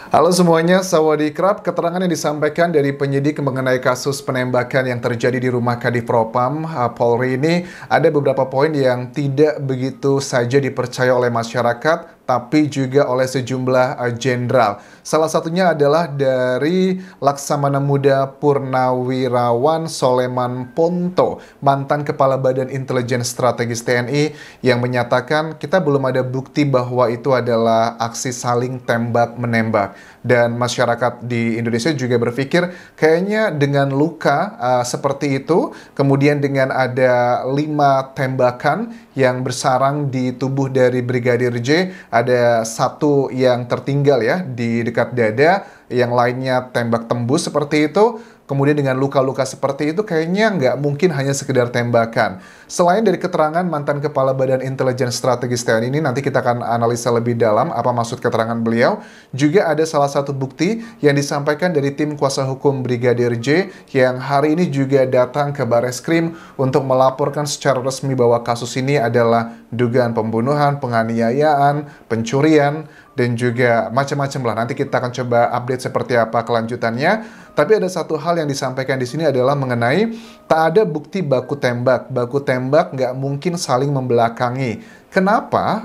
Halo semuanya, Sawadee-krap. Keterangan yang disampaikan dari penyidik mengenai kasus penembakan yang terjadi di rumah Kadif Propam Polri ini ada beberapa poin yang tidak begitu saja dipercaya oleh masyarakat, tapi juga oleh sejumlah jenderal. Salah satunya adalah dari Laksamana Muda Purnawirawan Soleman Ponto, mantan Kepala Badan Intelijen Strategis TNI, yang menyatakan kita belum ada bukti bahwa itu adalah aksi saling tembak-menembak. Dan masyarakat di Indonesia juga berpikir kayaknya dengan luka seperti itu, kemudian dengan ada 5 tembakan yang bersarang di tubuh dari Brigadir J, ada satu yang tertinggal ya di dekat dada, yang lainnya tembak tembus seperti itu. Kemudian dengan luka-luka seperti itu kayaknya nggak mungkin hanya sekedar tembakan. Selain dari keterangan mantan Kepala Badan Intelijen Strategis TNI ini, nanti kita akan analisa lebih dalam apa maksud keterangan beliau. Juga ada salah satu bukti yang disampaikan dari tim kuasa hukum Brigadir J yang hari ini juga datang ke Bareskrim untuk melaporkan secara resmi bahwa kasus ini adalah dugaan pembunuhan, penganiayaan, pencurian, dan juga macam-macam lah. Nanti kita akan coba update seperti apa kelanjutannya. Tapi ada satu hal yang disampaikan di sini adalah mengenai tak ada bukti baku tembak. Baku tembak nggak mungkin saling membelakangi. Kenapa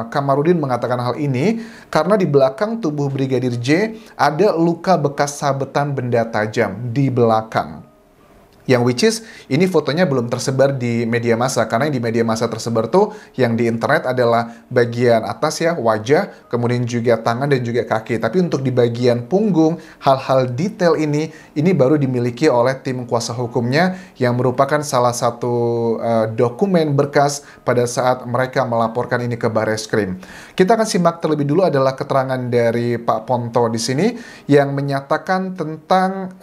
Kamarudin mengatakan hal ini? Karena di belakang tubuh Brigadir J ada luka bekas sabetan benda tajam di belakang. Yang which is, ini fotonya belum tersebar di media massa, karena yang di media massa tersebar tuh, yang di internet adalah bagian atas ya, wajah, kemudian juga tangan dan juga kaki. Tapi untuk di bagian punggung, hal-hal detail ini baru dimiliki oleh tim kuasa hukumnya, yang merupakan salah satu dokumen berkas pada saat mereka melaporkan ini ke Bareskrim. Kita akan simak terlebih dulu adalah keterangan dari Pak Ponto di sini, yang menyatakan tentang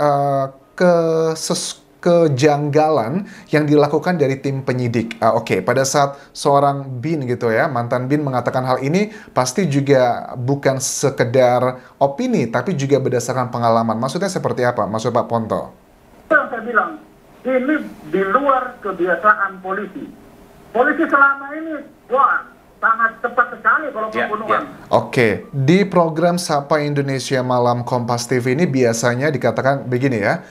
kejanggalan yang dilakukan dari tim penyidik. Oke, pada saat seorang Bin gitu ya, mantan Bin mengatakan hal ini, pasti juga bukan sekedar opini, tapi juga berdasarkan pengalaman. Maksudnya seperti apa? Maksud Pak Ponto? Yang saya bilang, ini di luar kebiasaan polisi. Polisi selama ini, wah, sangat cepat sekali kalau pembunuhan. Oke, di program Sapa Indonesia Malam Kompas TV ini biasanya dikatakan begini ya,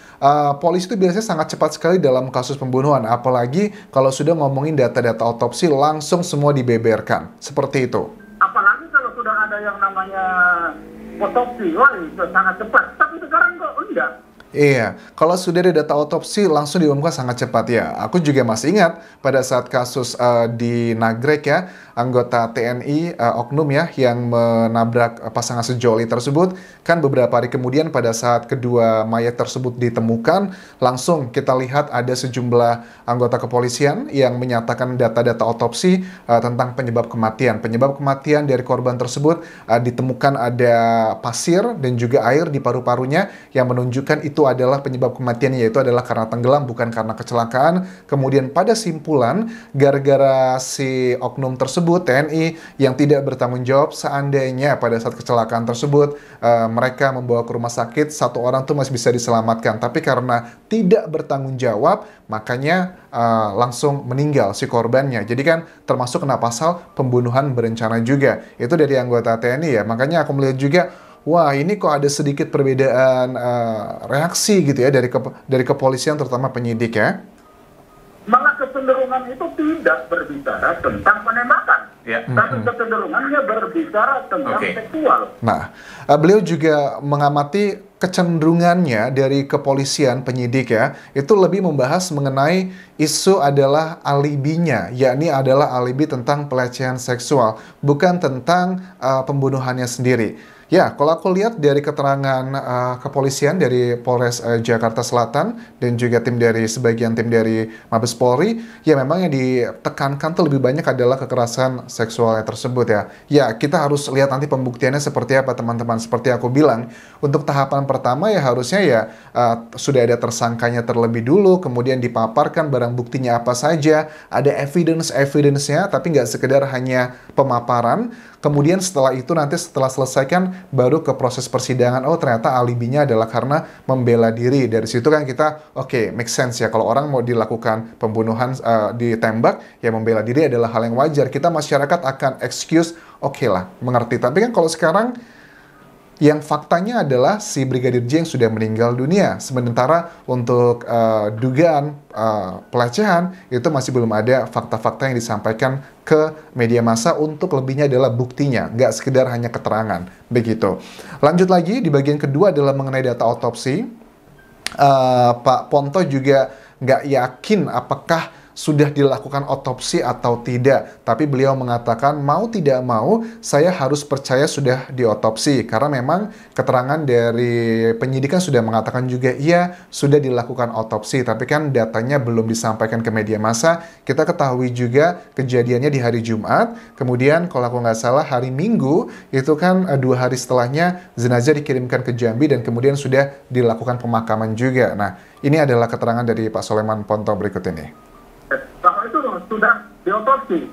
polisi itu biasanya sangat cepat sekali dalam kasus pembunuhan, apalagi kalau sudah ngomongin data-data otopsi langsung semua dibeberkan, seperti itu. Apalagi kalau sudah ada yang namanya otopsi, wah itu sangat cepat. Tapi sekarang kok enggak. Iya, kalau sudah ada data otopsi langsung diumumkan sangat cepat ya. Aku juga masih ingat pada saat kasus di Nagrek ya, anggota TNI oknum ya yang menabrak pasangan sejoli tersebut, kan beberapa hari kemudian pada saat kedua mayat tersebut ditemukan, langsung kita lihat ada sejumlah anggota kepolisian yang menyatakan data-data otopsi tentang penyebab kematian. Penyebab kematian dari korban tersebut ditemukan ada pasir dan juga air di paru-parunya yang menunjukkan itu adalah penyebab kematian, yaitu adalah karena tenggelam bukan karena kecelakaan. Kemudian pada simpulan, gara-gara si oknum tersebut TNI yang tidak bertanggung jawab, seandainya pada saat kecelakaan tersebut mereka membawa ke rumah sakit, satu orang tuh masih bisa diselamatkan, tapi karena tidak bertanggung jawab makanya langsung meninggal si korbannya. Jadi kan termasuk kena pasal pembunuhan berencana juga. Itu dari anggota TNI ya. Makanya aku melihat juga, wah ini kok ada sedikit perbedaan reaksi gitu ya dari kepolisian, terutama penyidik ya. Malah kecenderungan itu tidak berbicara tentang penembakan. Tapi kecenderungannya berbicara tentang seksual. Nah, beliau juga mengamati kecenderungannya dari kepolisian penyidik ya, itu lebih membahas mengenai isu adalah alibinya, yakni adalah alibi tentang pelecehan seksual, bukan tentang pembunuhannya sendiri. Ya, kalau aku lihat dari keterangan kepolisian dari Polres Jakarta Selatan dan juga sebagian tim dari Mabes Polri, ya memang yang ditekankan tuh lebih banyak adalah kekerasan seksualnya tersebut ya. Ya, kita harus lihat nanti pembuktiannya seperti apa teman-teman. Seperti aku bilang, untuk tahapan pertama ya harusnya ya sudah ada tersangkanya terlebih dulu, kemudian dipaparkan barang buktinya apa saja, ada evidence-nya, tapi nggak sekedar hanya pemaparan. Kemudian setelah itu nanti setelah selesaikan baru ke proses persidangan. Oh ternyata alibinya adalah karena membela diri. Dari situ kan kita oke, make sense ya. Kalau orang mau dilakukan pembunuhan ditembak, ya membela diri adalah hal yang wajar. Kita masyarakat akan excuse, oke lah, mengerti. Tapi kan kalau sekarang Yang faktanya adalah si Brigadir J yang sudah meninggal dunia. Sementara untuk dugaan pelecehan itu masih belum ada fakta-fakta yang disampaikan ke media massa, untuk lebihnya adalah buktinya, nggak sekedar hanya keterangan. Begitu. Lanjut lagi, di bagian kedua adalah mengenai data otopsi. Pak Ponto juga nggak yakin apakah sudah dilakukan otopsi atau tidak. Tapi beliau mengatakan mau tidak mau saya harus percaya sudah diotopsi. Karena memang keterangan dari penyidikan sudah mengatakan juga iya sudah dilakukan otopsi. Tapi kan datanya belum disampaikan ke media massa. Kita ketahui juga kejadiannya di hari Jumat. Kemudian kalau aku nggak salah hari Minggu itu kan 2 hari setelahnya jenazah dikirimkan ke Jambi dan kemudian sudah dilakukan pemakaman juga. Nah, ini adalah keterangan dari Pak Soleman Ponto berikut ini. Bahwa itu sudah diotopsi.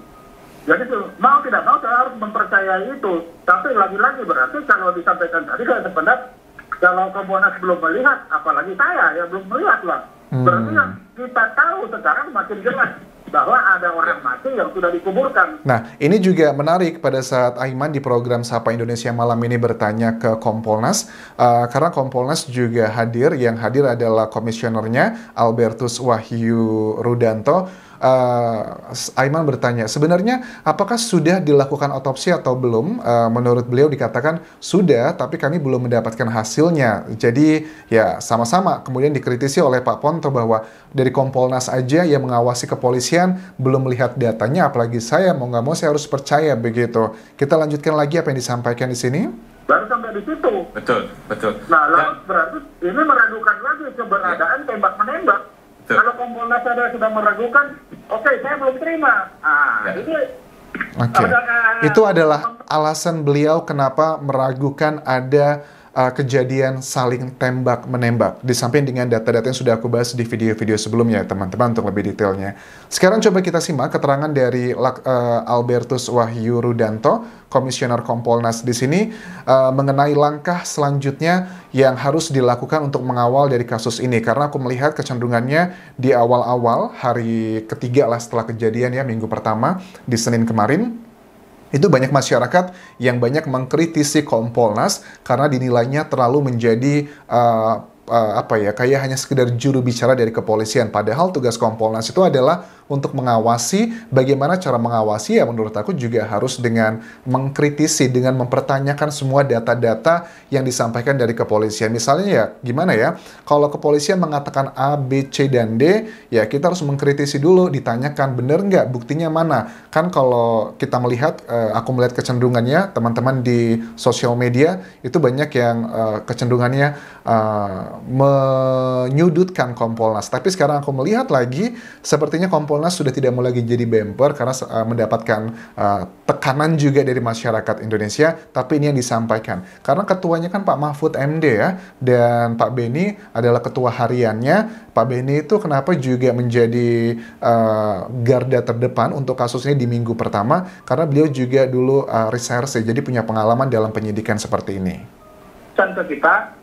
Jadi mau tidak mau saya harus mempercayai itu. Tapi lagi-lagi berarti kalau disampaikan tadi saya sependapat, kalau Kompolnas belum melihat, apalagi saya yang belum melihat lah. Berarti yang kita tahu sekarang makin jelas bahwa ada orang mati yang sudah dikuburkan. Nah, ini juga menarik pada saat Aiman di program Sapa Indonesia Malam ini bertanya ke Kompolnas, karena Kompolnas juga hadir, yang hadir adalah komisionernya Albertus Wahyu Rudanto. Aiman bertanya, sebenarnya apakah sudah dilakukan otopsi atau belum? Menurut beliau dikatakan sudah, tapi kami belum mendapatkan hasilnya. Jadi ya sama-sama kemudian dikritisi oleh Pak Ponto bahwa dari Kompolnas aja yang mengawasi kepolisian belum melihat datanya, apalagi saya mau nggak mau saya harus percaya begitu. Kita lanjutkan lagi apa yang disampaikan di sini. Baru sampai di situ. Betul. Nah, lalu berarti ini meragukan lagi keberadaan tembak-menembak. Kalau Kompolnas sudah meragukan, oke, saya belum terima. Ini Oke. Itu adalah alasan beliau kenapa meragukan ada kejadian saling tembak-menembak. Di samping dengan data-data yang sudah aku bahas di video-video sebelumnya, teman-teman, untuk lebih detailnya. Sekarang coba kita simak keterangan dari Albertus Wahyu Rudanto, Komisioner Kompolnas di sini, mengenai langkah selanjutnya yang harus dilakukan untuk mengawal dari kasus ini. Karena aku melihat kecenderungannya di awal-awal, hari ketiga lah setelah kejadian ya, minggu pertama, di Senin kemarin, itu banyak masyarakat yang banyak mengkritisi Kompolnas karena dinilainya terlalu menjadi kayak hanya sekedar juru bicara dari kepolisian. Padahal tugas Kompolnas itu adalah untuk mengawasi. Bagaimana cara mengawasi? Ya menurut aku juga harus dengan mengkritisi, dengan mempertanyakan semua data-data yang disampaikan dari kepolisian. Misalnya ya gimana ya, kalau kepolisian mengatakan A, B, C, dan D, ya kita harus mengkritisi dulu, ditanyakan bener nggak, buktinya mana. Kan kalau kita melihat, aku melihat kecenderungannya teman-teman di sosial media itu banyak yang kecenderungannya menyudutkan Kompolnas. Tapi sekarang aku melihat lagi, sepertinya Kompolnas sudah tidak mau lagi jadi bemper karena mendapatkan tekanan juga dari masyarakat Indonesia. Tapi ini yang disampaikan. Karena ketuanya kan Pak Mahfud MD ya, dan Pak Beni adalah ketua hariannya. Pak Beni itu kenapa juga menjadi garda terdepan untuk kasus ini di minggu pertama? Karena beliau juga dulu reserse, jadi punya pengalaman dalam penyidikan seperti ini. Contoh kita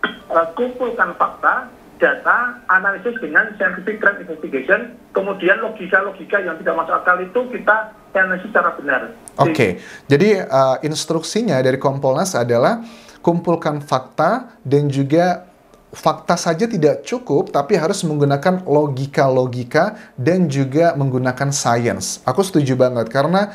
kumpulkan fakta, data, analisis dengan scientific crime investigation, kemudian logika-logika yang tidak masuk akal itu kita analisis secara benar. Oke. Jadi instruksinya dari Kompolnas adalah kumpulkan fakta, dan juga fakta saja tidak cukup, tapi harus menggunakan logika-logika dan juga menggunakan sains. Aku setuju banget karena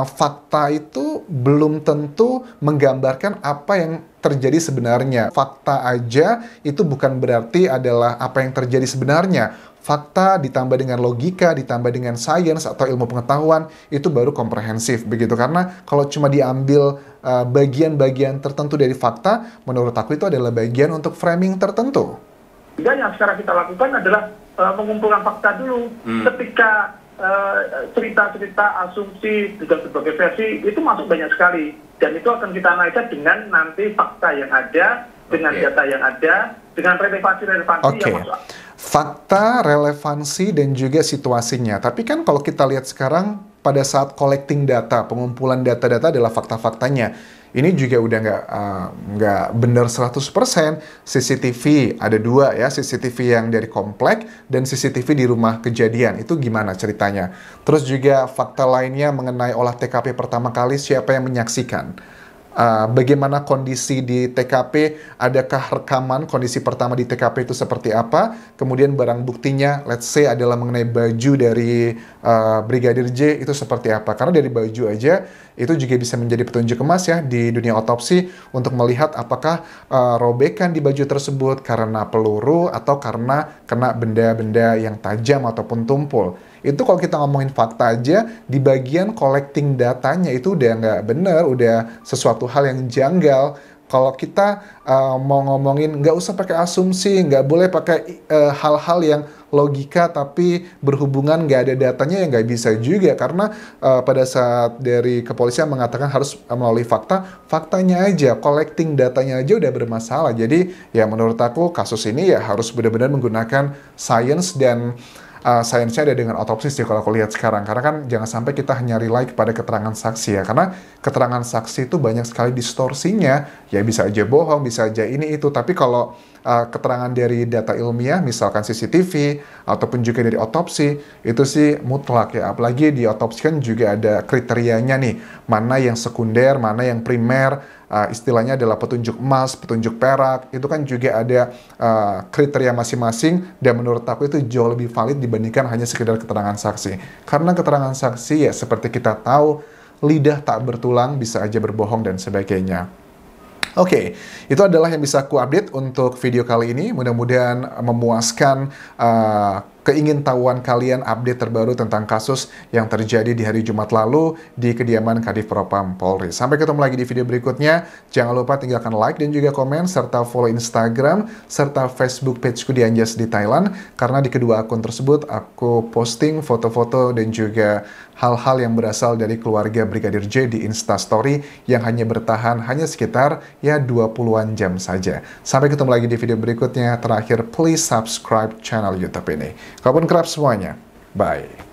fakta itu belum tentu menggambarkan apa yang terjadi sebenarnya. Fakta aja itu bukan berarti adalah apa yang terjadi sebenarnya. Fakta ditambah dengan logika, ditambah dengan sains atau ilmu pengetahuan, itu baru komprehensif begitu. Karena kalau cuma diambil bagian-bagian tertentu dari fakta, menurut aku itu adalah bagian untuk framing tertentu. Dan yang sekarang kita lakukan adalah mengumpulkan fakta dulu. Ketika cerita-cerita, asumsi, juga berbagai versi, itu masuk banyak sekali. Dan itu akan kita analisa dengan nanti fakta yang ada, dengan data yang ada, dengan relevansi-relevansi yang masuk. Fakta, relevansi, dan juga situasinya. Tapi kan kalau kita lihat sekarang, pada saat collecting data, pengumpulan data-data adalah fakta-faktanya. Ini juga udah nggak benar 100%. CCTV ada 2 ya, CCTV yang dari komplek dan CCTV di rumah kejadian. Itu gimana ceritanya? Terus juga fakta lainnya mengenai olah TKP pertama kali, siapa yang menyaksikan? bagaimana kondisi di TKP, adakah rekaman kondisi pertama di TKP itu seperti apa, kemudian barang buktinya, let's say adalah mengenai baju dari Brigadir J itu seperti apa. Karena dari baju aja itu juga bisa menjadi petunjuk emas ya di dunia otopsi untuk melihat apakah robekan di baju tersebut karena peluru atau karena kena benda-benda yang tajam ataupun tumpul. Itu kalau kita ngomongin fakta aja, di bagian collecting datanya itu udah nggak bener, udah sesuatu hal yang janggal. Kalau kita mau ngomongin, nggak usah pakai asumsi, nggak boleh pakai hal-hal yang logika tapi berhubungan nggak ada datanya, ya nggak bisa juga. Karena pada saat dari kepolisian mengatakan harus melalui fakta, faktanya aja, collecting datanya aja udah bermasalah. Jadi ya menurut aku kasus ini ya harus benar-benar menggunakan science dan sainsnya ada dengan otopsi sih kalau aku lihat sekarang. Karena kan jangan sampai kita hanya rely kepada keterangan saksi ya. Karena keterangan saksi itu banyak sekali distorsinya. Ya bisa aja bohong, bisa aja ini itu. Tapi kalau keterangan dari data ilmiah, misalkan CCTV, ataupun juga dari otopsi, itu sih mutlak ya. Apalagi di otopsi kan juga ada kriterianya nih. Mana yang sekunder, mana yang primer. Istilahnya adalah petunjuk emas, petunjuk perak, itu kan juga ada kriteria masing-masing, dan menurut aku itu jauh lebih valid dibandingkan hanya sekedar keterangan saksi. Karena keterangan saksi ya seperti kita tahu, lidah tak bertulang, bisa aja berbohong dan sebagainya. Oke, itu adalah yang bisa aku update untuk video kali ini. Mudah-mudahan memuaskan keingintahuan kalian update terbaru tentang kasus yang terjadi di hari Jumat lalu di kediaman Kadif Propam Polri. Sampai ketemu lagi di video berikutnya. Jangan lupa tinggalkan like dan juga komen, serta follow Instagram, serta Facebook pageku di Anjas di Thailand. Karena di kedua akun tersebut aku posting foto-foto dan juga hal-hal yang berasal dari keluarga Brigadir J di Instastory yang hanya bertahan hanya sekitar ya 20-an jam saja. Sampai ketemu lagi di video berikutnya. Terakhir, please subscribe channel YouTube ini. Kapan kerap semuanya. Bye.